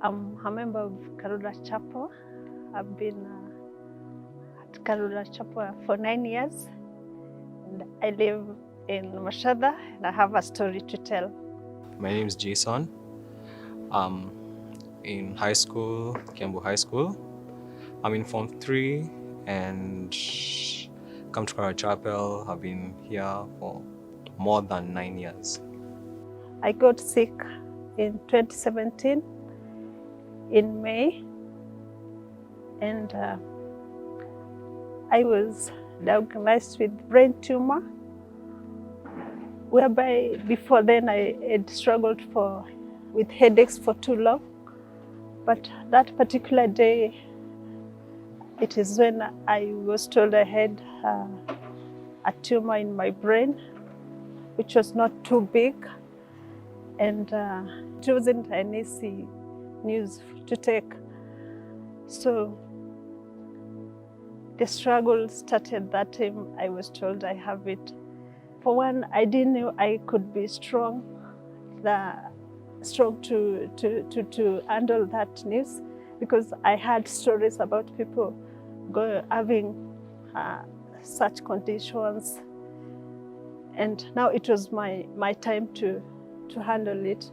I'm a member of Karura Chapel. I've been at Karura Chapel for 9 years. And I live in Mashada, and I have a story to tell. My name is Jason. I'm in high school, Kiambu High School. I'm in Form 3 and come to Karura Chapel. I've been here for more than 9 years. I got sick in 2017 in May, and I was diagnosed with brain tumor, whereby before then I had struggled with headaches for too long. But that particular day, it is when I was told I had a tumor in my brain, which was not too big, and it wasn't an easy news to take. So the struggle started that time I was told I have it. For one, I didn't know I could be strong to handle that news, because I had stories about people having such conditions, and now it was my time to handle it.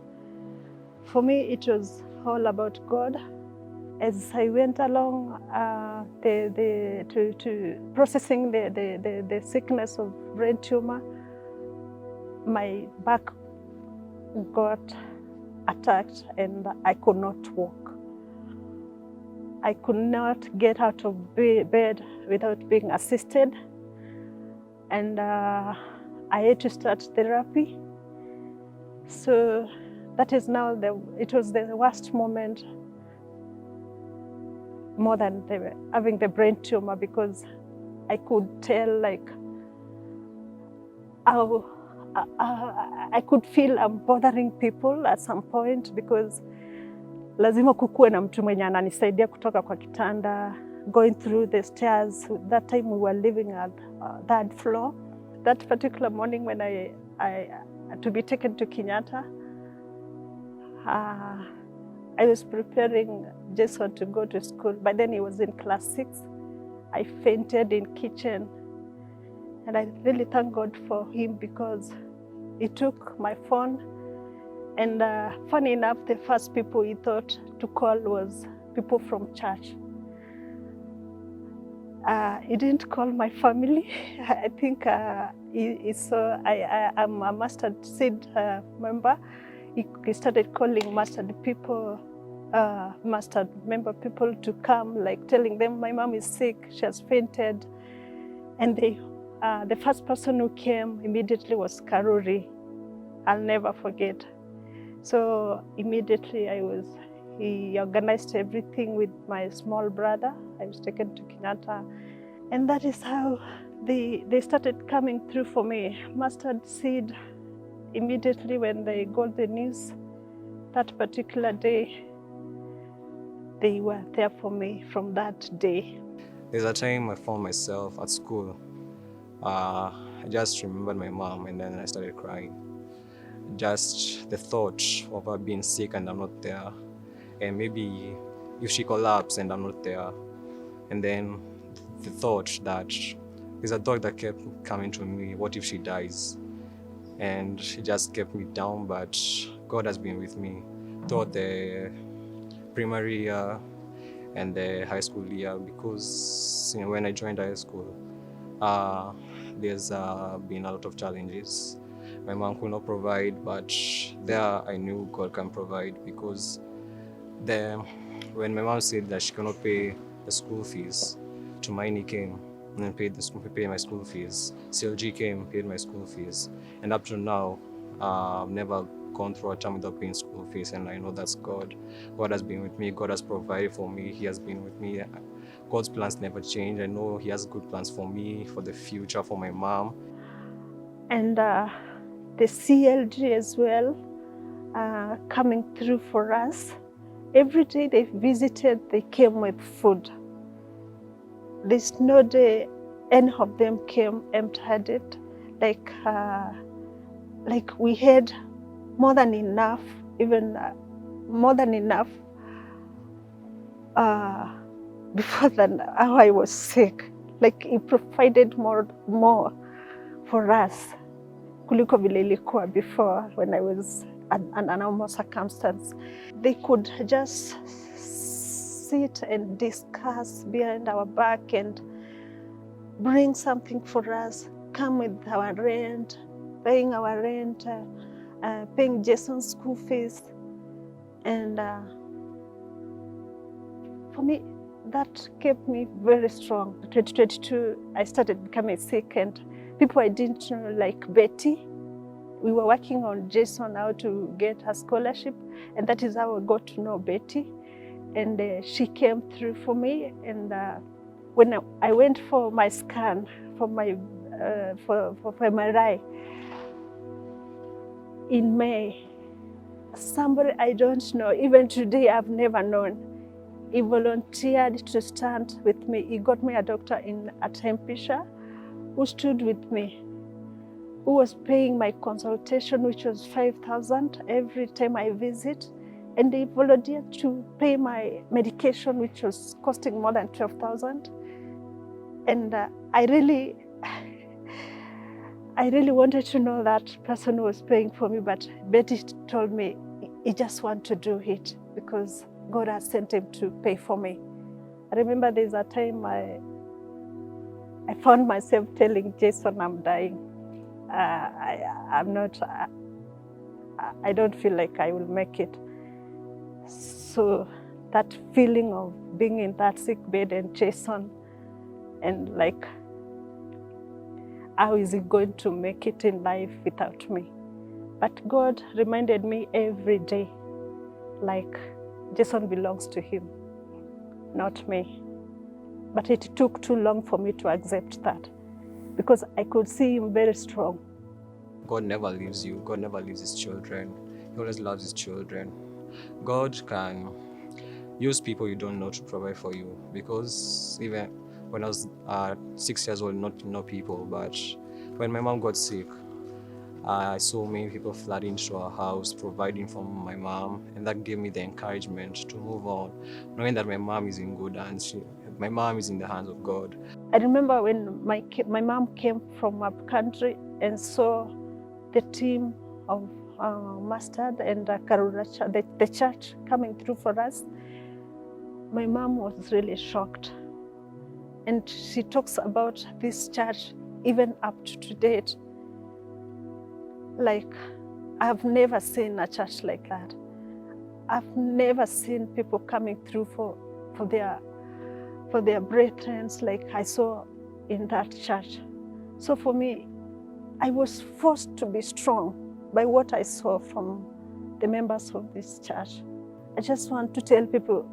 For me, it was all about God. As I went along to processing the sickness of brain tumor, my back got attacked and I could not walk. I could not get out of bed without being assisted, and I had to start therapy. So that is now it was the worst moment, more than having the brain tumor, because I could tell how I could feel I'm bothering people at some point, because lazima kukuwe na mtu mwenye ananisaidia kutoka kwa kitanda, going through the stairs. That time we were living at third floor. That particular morning when I to be taken to Kenyatta, I was preparing Jason to go to school. By then he was in class 6. I fainted in kitchen, and I really thank God for him, because he took my phone, and funny enough, the first people he thought to call was people from church. He didn't call my family. I think he saw I'm a mustard seed member. He started calling mustard member people to come, like telling them my mom is sick, she has fainted. And the first person who came immediately was Karuri. I'll never forget. So immediately he organized everything with my small brother. I was taken to Kenyatta. And that is how they started coming through for me. Mustard seed, immediately when they got the news, that particular day, they were there for me from that day. There's a time I found myself at school. I just remembered my mom, and then I started crying. Just the thought of her being sick and I'm not there, and maybe if she collapsed and I'm not there, and then the thought that there's a thought that kept coming to me, what if she dies? And she just kept me down, but God has been with me throughout the primary year and the high school year, because when I joined high school, there's been a lot of challenges. My mom could not provide, but there I knew God can provide, because when my mom said that she cannot pay the school fees, Tumaini came and paid my school fees. CLG came, paid my school fees, and up to now, I've never gone through a time without paying school fees, and I know that's God. God has been with me. God has provided for me. He has been with me. God's plans never change. I know He has good plans for me, for the future, for my mom. And the CLG as well, coming through for us. Every day they visited, they came with food. There's no day any of them came empty-handed. Like we had more than enough, even more than enough before that, how I was sick. Like he provided more for us kuliko vile ilikuwa before when I was under normal circumstance. They could just sit and discuss behind our back and bring something for us, come with our rent, paying our rent, paying Jason's school fees. And for me, that kept me very strong. 2022, I started becoming sick, and people I didn't know, like Betty, we were working on Jason how to get her scholarship, and that is how I got to know Betty. And she came through for me. And when I went for my scan for my for MRI in May, somebody I don't know, even today I've never known, he volunteered to stand with me. He got me a doctor at Hempisha who stood with me, who was paying my consultation, which was 5,000 every time I visit. And he volunteered to pay my medication, which was costing more than 12,000. And I really wanted to know that person who was paying for me, but Betty told me he just wanted to do it because God had sent him to pay for me. I remember there's a time I found myself telling Jason, I'm dying. I'm not, I don't feel like I will make it. So that feeling of being in that sick bed and Jason, and like, how is he going to make it in life without me? But God reminded me every day, like, Jason belongs to him, not me. But it took too long for me to accept that because I could see him very strong. God never leaves you. God never leaves his children. He always loves his children. God can use people you don't know to provide for you, because even when I was 6 years old, not know people, but when my mom got sick, I saw many people flooding into our house, providing for my mom, and that gave me the encouragement to move on, knowing that my mom is in good hands. My mom is in the hands of God. I remember when my mom came from up country and saw the team of Mustard and Karura, the church coming through for us. My mom was really shocked. And she talks about this church even up to date. Like, I've never seen a church like that. I've never seen people coming through for their brethren like I saw in that church. So for me, I was forced to be strong by what I saw from the members of this church. I just want to tell people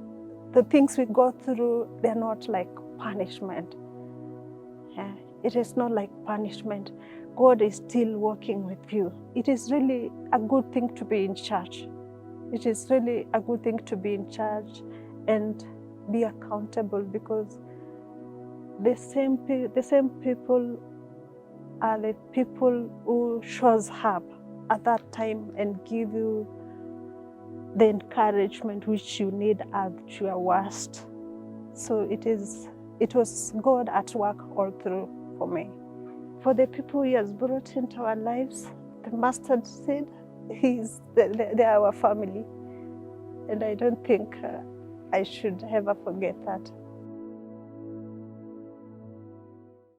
the things we go through, they're not like punishment. Yeah, it is not like punishment. God is still working with you. It is really a good thing to be in church. It is really a good thing to be in church and be accountable, because the same people are the people who shows up at that time and give you the encouragement which you need at your worst. So it was God at work all through for me. For the people He has brought into our lives, the mustard seed, they are our family. And I don't think I should ever forget that.